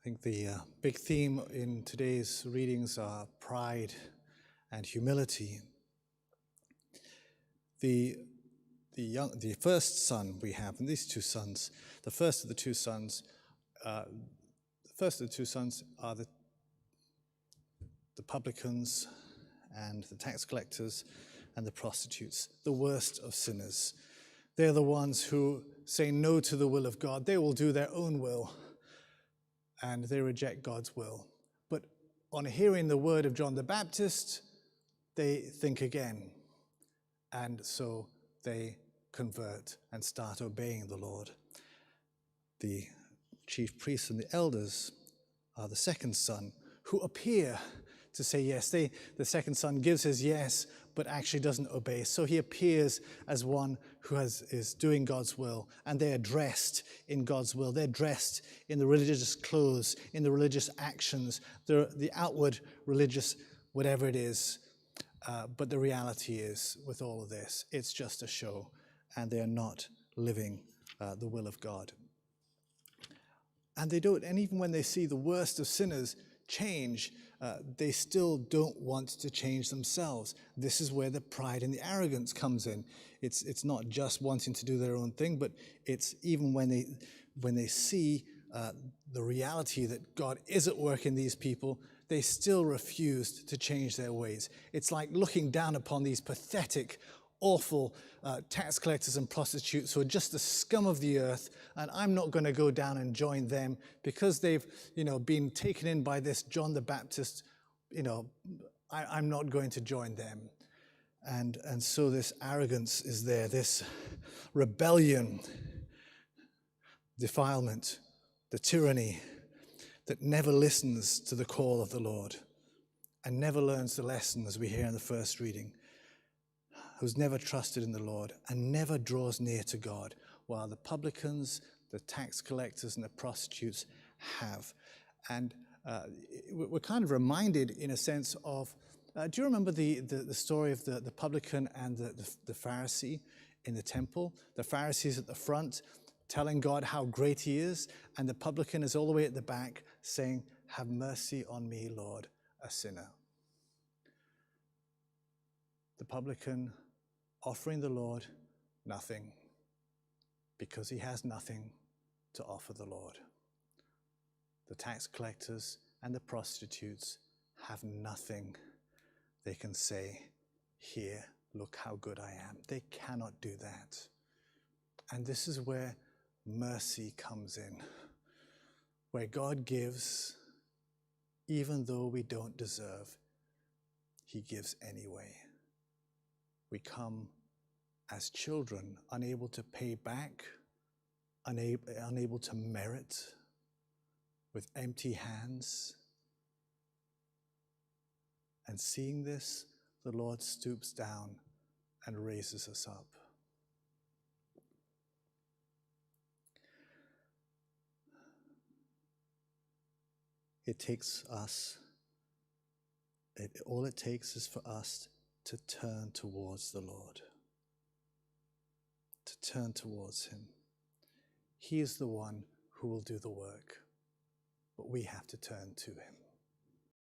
think the big theme in today's readings are pride and humility. The first son we have, and these two sons, the first of the two sons are the publicans and the tax collectors and the prostitutes, the worst of sinners. They're the ones who say no to the will of God. They will do their own will, and they reject God's will. But on hearing the word of John the Baptist, they think again, and so they convert and start obeying the Lord. The chief priests and the elders are the second son, who appear to say yes. The second son gives his yes, but actually doesn't obey. So he appears as one who is doing God's will, and they are dressed in God's will. They're dressed in the religious clothes, in the religious actions, the outward religious whatever it is. But the reality is, with all of this, it's just a show, and they are not living the will of God. And they don't, and even when they see the worst of sinners change, they still don't want to change themselves. This is where the pride and the arrogance comes in. It's not just wanting to do their own thing, but it's even when they see the reality that God is at work in these people, they still refuse to change their ways. It's like looking down upon these pathetic, awful tax collectors and prostitutes who are just the scum of the earth, and I'm not going to go down and join them because they've, been taken in by this John the Baptist. I'm not going to join them. And so this arrogance is there, this rebellion, defilement, the tyranny that never listens to the call of the Lord and never learns the lesson, as we hear in the first reading, who's never trusted in the Lord and never draws near to God, while the publicans, the tax collectors, and the prostitutes have. And we're kind of reminded, in a sense, of, do you remember the story of the publican and the Pharisee in the temple? The Pharisee's at the front, telling God how great he is, and the publican is all the way at the back, saying, "Have mercy on me, Lord, a sinner." The publican offering the Lord nothing, because he has nothing to offer the Lord. The tax collectors and the prostitutes have nothing they can say, "Here, look how good I am." They cannot do that. And this is where mercy comes in, where God gives, even though we don't deserve, he gives anyway. We come as children, unable to pay back, unable to merit, with empty hands. And seeing this, the Lord stoops down and raises us up. All it takes is for us to turn towards the Lord, to turn towards him. He is the one who will do the work, but we have to turn to him.